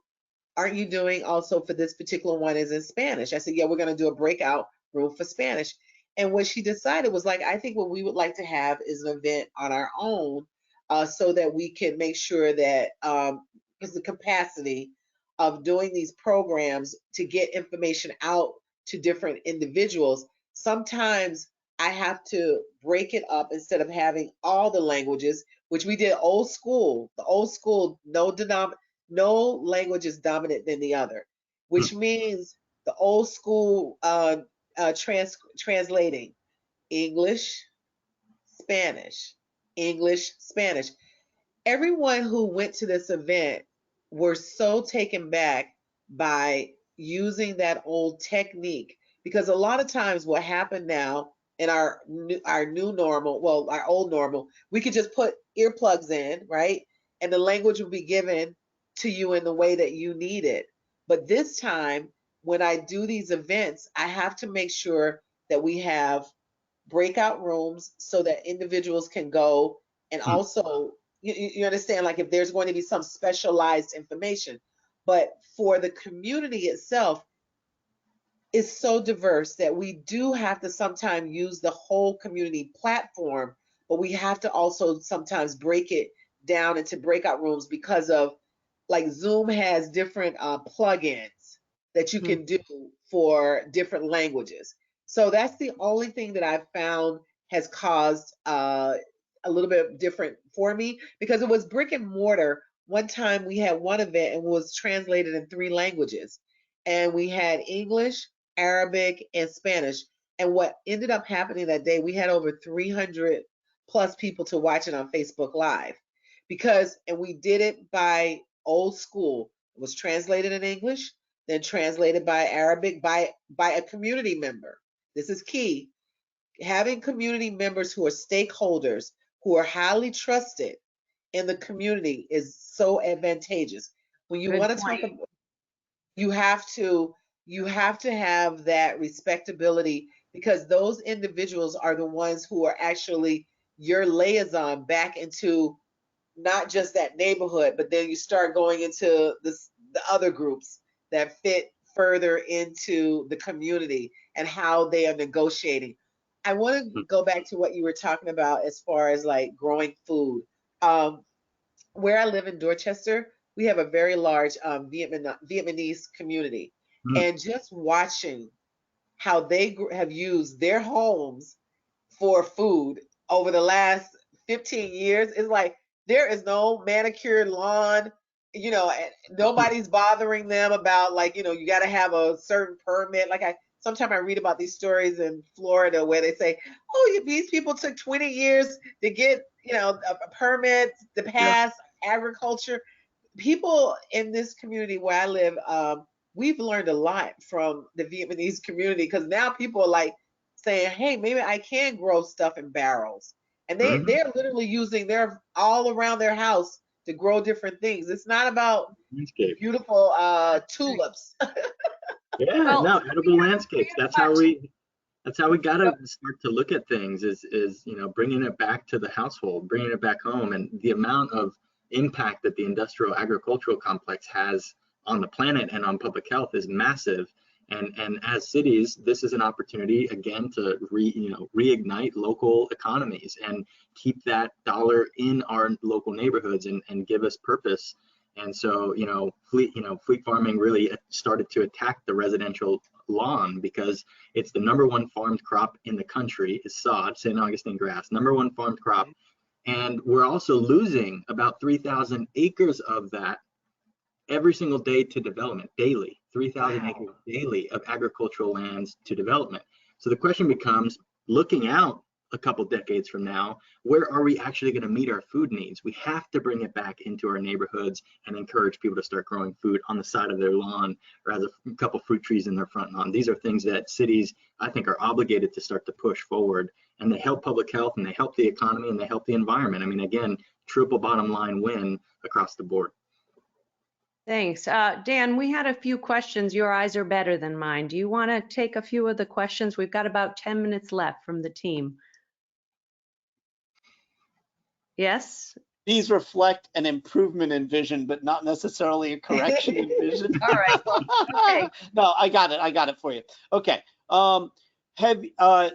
aren't you doing also for this particular one is in Spanish? I said, yeah, we're going to do a breakout room for Spanish. And what she decided was like, I think what we would like to have is an event on our own, so that we can make sure that because the capacity of doing these programs to get information out to different individuals, sometimes I have to break it up instead of having all the languages, which we did old school. The old school, no language is dominant than the other, which means the old school translating English, Spanish, English, Spanish. Everyone who went to this event were so taken back by using that old technique, because a lot of times what happened now in our new normal, well, our old normal, we could just put earplugs in, right? And the language will be given to you in the way that you need it. But this time, when I do these events, I have to make sure that we have breakout rooms so that individuals can go, and also you understand, like if there's going to be some specialized information. But for the community itself, is so diverse that we do have to sometimes use the whole community platform, but we have to also sometimes break it down into breakout rooms, because of like Zoom has different plugins that you can do for different languages. So that's the only thing that I've found has caused a little bit different for me, because it was brick and mortar. One time we had one event and was translated in 3 languages, and we had English, Arabic, and Spanish. And what ended up happening that day, we had over 300 plus people to watch it on Facebook Live, and we did it by old school. It was translated in English, then translated by Arabic by a community member. This is key. Having community members who are stakeholders, who are highly trusted in the community, is so advantageous. When you want to talk about, you have to have that respectability, because those individuals are the ones who are actually your liaison back into not just that neighborhood, but then you start going into the other groups that fit further into the community and how they are negotiating. I want to go back to what you were talking about as far as like growing food. Where I live in Dorchester, we have a very large Vietnamese community, and just watching how they have used their homes for food over the last 15 years is like, there is no manicured lawn, nobody's bothering them about like, you got to have a certain permit. Like sometimes I read about these stories in Florida where they say, oh, these people took 20 years to get, a permit to pass agriculture. People in this community where I live, we've learned a lot from the Vietnamese community, because now people are like saying, hey, maybe I can grow stuff in barrels. And they're literally using their all around their house to grow different things. It's not about beautiful tulips. No, edible landscapes. That's how we gotta start to look at things, is bringing it back to the household, bringing it back home. And the amount of impact that the industrial agricultural complex has on the planet and on public health is massive. And as cities, this is an opportunity again to reignite local economies and keep that dollar in our local neighborhoods and give us purpose. And so, Fleet Farming really started to attack the residential lawn, because it's the #1 farmed crop in the country is sod, St. Augustine grass, #1 farmed crop. And we're also losing about 3,000 acres of that every single day to development, daily, 3,000 acres daily of agricultural lands to development. So the question becomes, looking out a couple decades from now, where are we actually going to meet our food needs? We have to bring it back into our neighborhoods and encourage people to start growing food on the side of their lawn or has a couple fruit trees in their front lawn. These are things that cities, I think, are obligated to start to push forward, and they help public health and they help the economy and they help the environment. I mean, again, triple bottom line win across the board. Thanks. Dan, we had a few questions. Your eyes are better than mine. Do you want to take a few of the questions? We've got about 10 minutes left from the team. Yes? These reflect an improvement in vision, but not necessarily a correction in vision. All right. Well, okay. No, I got it for you. Okay.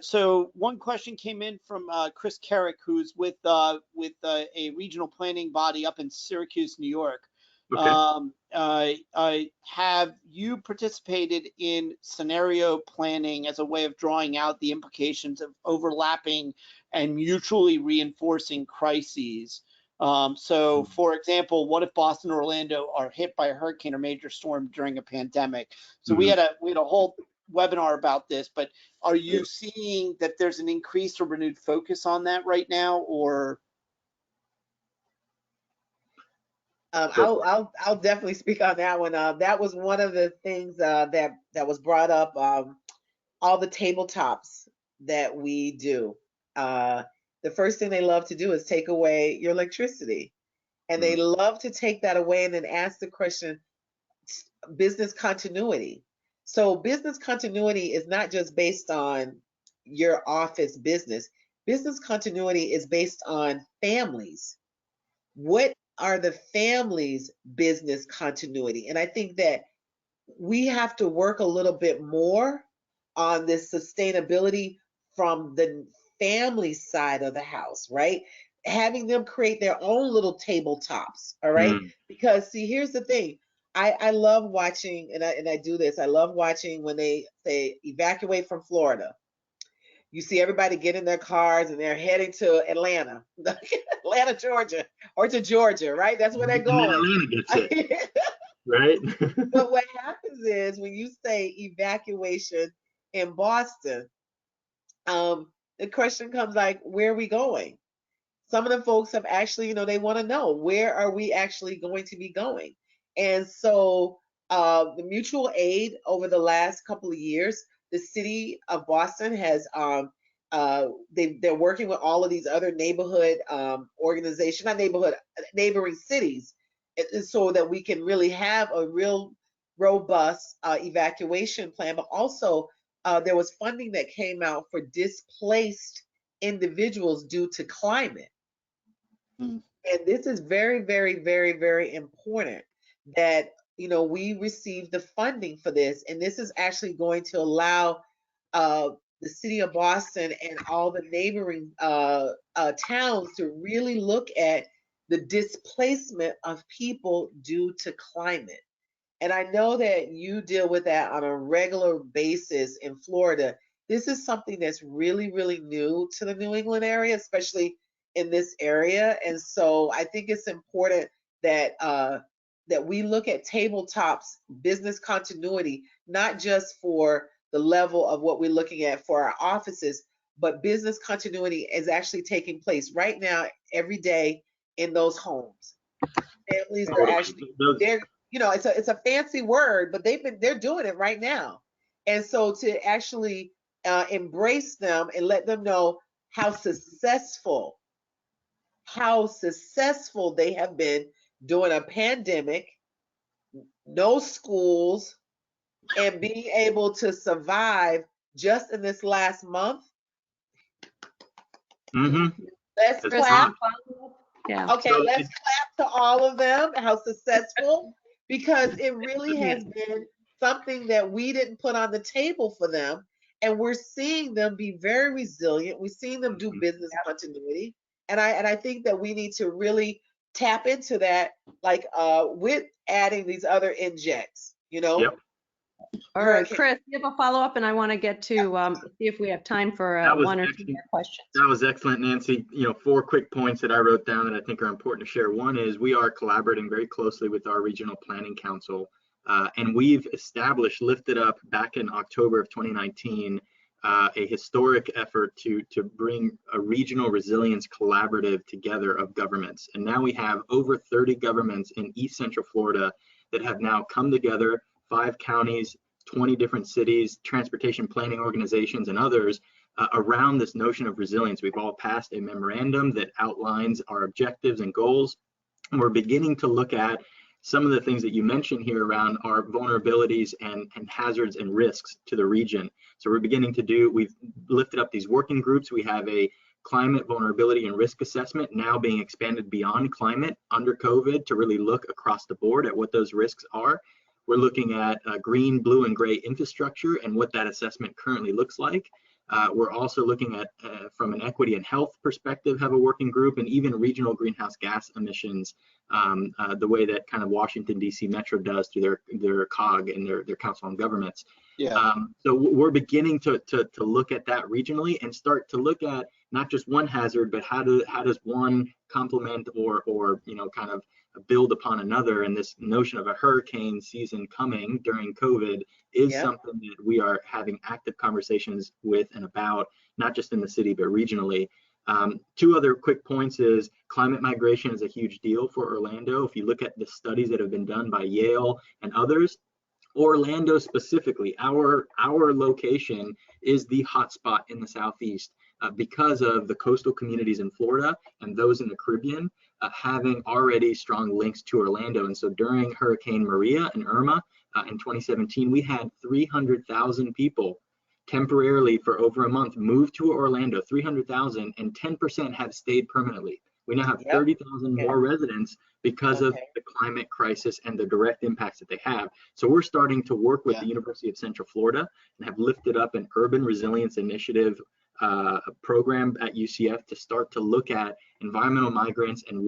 So one question came in from Chris Carrick, who's with a regional planning body up in Syracuse, New York. Okay. Have you participated in scenario planning as a way of drawing out the implications of overlapping and mutually reinforcing crises? So, for example, what if Boston or Orlando are hit by a hurricane or major storm during a pandemic? So we had a whole webinar about this, but are you seeing that there's an increased or renewed focus on that right now, or? I'll definitely speak on that one. That was one of the things that was brought up. All the tabletops that we do. The first thing they love to do is take away your electricity, and they love to take that away and then ask the question, business continuity. So business continuity is not just based on your office business. Business continuity is based on families. What are the families' business continuity? And I think that we have to work a little bit more on this sustainability from the family side of the house, right? Having them create their own little tabletops, all right? Because see, here's the thing. I love watching, and I do this, I love watching when they evacuate from Florida. You see everybody get in their cars and they're heading to Atlanta, Atlanta, Georgia, or to Georgia, right? That's where they're going. Atlanta gets it, right? But what happens is when you say evacuation in Boston, the question comes like, where are we going? Some of the folks have actually, they want to know, where are we actually going to be going? And so the mutual aid over the last couple of years, the city of Boston has, they're working with all of these other neighborhood organizations, not neighborhood, neighboring cities, so that we can really have a real robust evacuation plan. But also there was funding that came out for displaced individuals due to climate. And this is very, very, very, very important that, we receive the funding for this. And this is actually going to allow the city of Boston and all the neighboring towns to really look at the displacement of people due to climate. And I know that you deal with that on a regular basis in Florida. This is something that's really, really new to the New England area, especially in this area. And so I think it's important that that we look at tabletops, business continuity, not just for the level of what we're looking at for our offices, but business continuity is actually taking place right now, every day in those homes. Families are actually, it's a fancy word, but they're doing it right now. And so to actually embrace them and let them know how successful they have been during a pandemic, no schools, and being able to survive just in this last month. Let's clap. Yeah. Okay, let's clap to all of them, how successful, because it really has been something that we didn't put on the table for them. And we're seeing them be very resilient. We're seeing them do business continuity. And I think that we need to really tap into that, like with adding these other injects, Yep. All right, Hurricane- Chris, you have a follow-up, and I want to get to see if we have time for That was one or two excellent. more questions. That was excellent, Nancy. 4 quick points that I wrote down that I think are important to share. One is we are collaborating very closely with our regional planning council, and we've lifted up back in October of 2019, a historic effort to bring a regional resilience collaborative together of governments. And now we have over 30 governments in East Central Florida that have now come together, 5 counties, 20 different cities, transportation planning organizations, and others around this notion of resilience. We've all passed a memorandum that outlines our objectives and goals. And we're beginning to look at some of the things that you mentioned here around our vulnerabilities and hazards and risks to the region. So we've lifted up these working groups. We have a climate vulnerability and risk assessment now being expanded beyond climate under COVID to really look across the board at what those risks are. We're looking at green, blue, and gray infrastructure and what that assessment currently looks like. We're also looking at, from an equity and health perspective, have a working group, and even regional greenhouse gas emissions, the way that kind of Washington, D.C. Metro does through their COG and their Council on Governments. Yeah. So we're beginning to look at that regionally and start to look at not just one hazard, but how does one complement or kind of build upon another. And this notion of a hurricane season coming during COVID is something that we are having active conversations with and about, not just in the city, but regionally. 2 other quick points is climate migration is a huge deal for Orlando. If you look at the studies that have been done by Yale and others, Orlando specifically, our location is the hotspot in the Southeast because of the coastal communities in Florida and those in the Caribbean having already strong links to Orlando. And so during Hurricane Maria and Irma in 2017, we had 300,000 people temporarily for over a month move to Orlando, 300,000, and 10% have stayed permanently. We now have 30,000 more residents because of the climate crisis and the direct impacts that they have. So we're starting to work with the University of Central Florida and have lifted up an urban resilience initiative program at UCF to start to look at environmental migrants and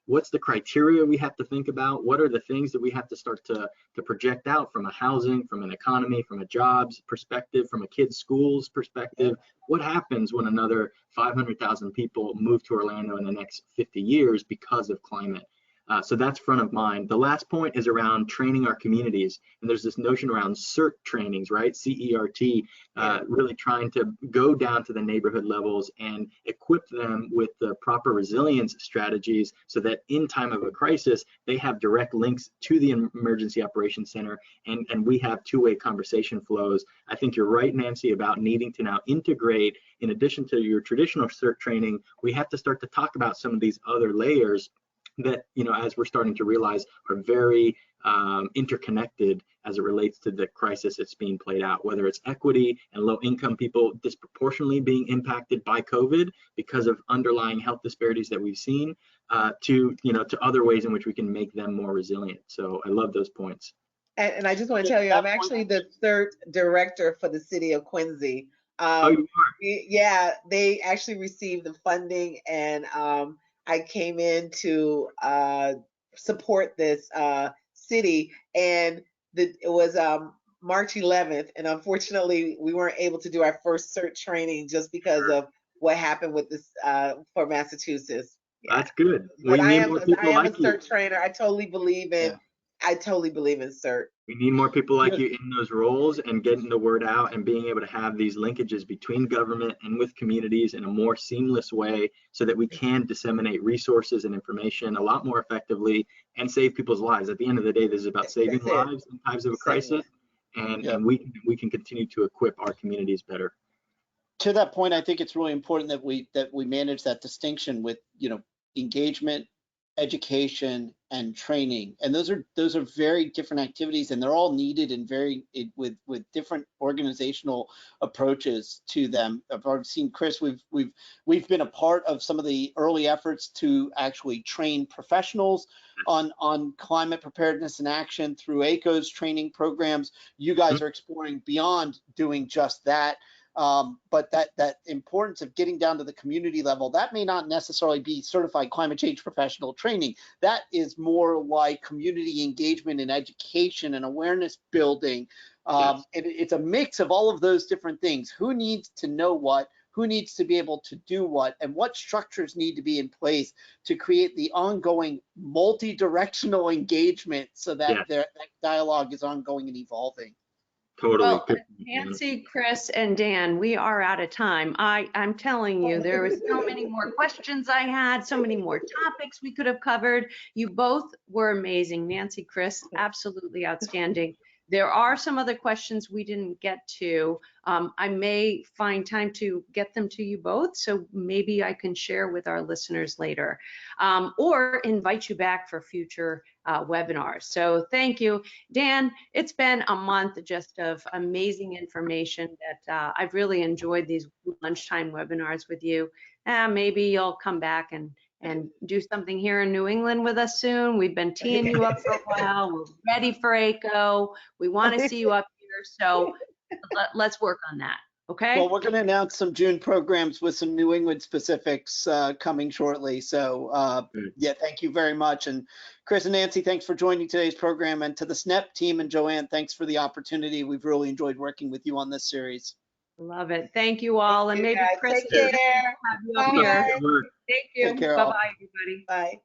what's the criteria we have to think about, what are the things that we have to start to project out from a housing, from an economy, from a jobs perspective, from a kid's schools perspective. What happens when another 500,000 people move to Orlando in the next 50 years because of climate? So that's front of mind. The last point is around training our communities. And there's this notion around CERT trainings, right? CERT, really trying to go down to the neighborhood levels and equip them with the proper resilience strategies so that in time of a crisis, they have direct links to the Emergency Operations Center and we have 2-way conversation flows. I think you're right, Nancy, about needing to now integrate, in addition to your traditional CERT training, we have to start to talk about some of these other layers that, as we're starting to realize, are very interconnected as it relates to the crisis that's being played out, whether it's equity and low income people disproportionately being impacted by COVID because of underlying health disparities that we've seen, to other ways in which we can make them more resilient. So I love those points. And I just want to tell you, I'm actually the CERT director for the city of Quincy. Oh, you are? Yeah, they actually received the funding, and I came in to support this city, and it was March 11th, and unfortunately we weren't able to do our first CERT training just because of what happened with this for Massachusetts. Yeah. That's good. But I am a CERT trainer. I totally believe in CERT. We need more people like you in those roles and getting the word out and being able to have these linkages between government and with communities in a more seamless way so that we can disseminate resources and information a lot more effectively and save people's lives. At the end of the day, this is about saving lives in times of a crisis, and we can continue to equip our communities better. To that point, I think it's really important that we manage that distinction with engagement, education, and training, and those are very different activities, and they're all needed and with different organizational approaches to them. I've already seen, Chris, we've been a part of some of the early efforts to actually train professionals on climate preparedness and action through ACO's training programs. You guys are exploring beyond doing just that. But that importance of getting down to the community level, that may not necessarily be certified climate change professional training. That is more like community engagement and education and awareness building. Yes. It's a mix of all of those different things. Who needs to know what? Who needs to be able to do what, and what structures need to be in place to create the ongoing multi-directional engagement so that Yes. that dialogue is ongoing and evolving. Totally. Well, Nancy, Chris, and Dan, we are out of time. I'm telling you, there were so many more questions I had, so many more topics we could have covered. You both were amazing. Nancy, Chris, absolutely outstanding. There are some other questions we didn't get to. I may find time to get them to you both, so maybe I can share with our listeners later, or invite you back for future webinars. So thank you. Dan, it's been a month just of amazing information that I've really enjoyed these lunchtime webinars with you. Maybe you'll come back and do something here in New England with us soon. We've been teeing you up for a while. We're ready for ACO. We want to see you up here. So let's work on that. Okay. Well, we're going to announce some June programs with some New England specifics coming shortly. So yeah, thank you very much. And Chris and Nancy, thanks for joining today's program. And to the SNEP team and Joanne, thanks for the opportunity. We've really enjoyed working with you on this series. Love it. Thank you all. And maybe guys. Chris, Take care. have you up here. Good work. Thank you. Take care, all. Bye-bye, everybody. Bye.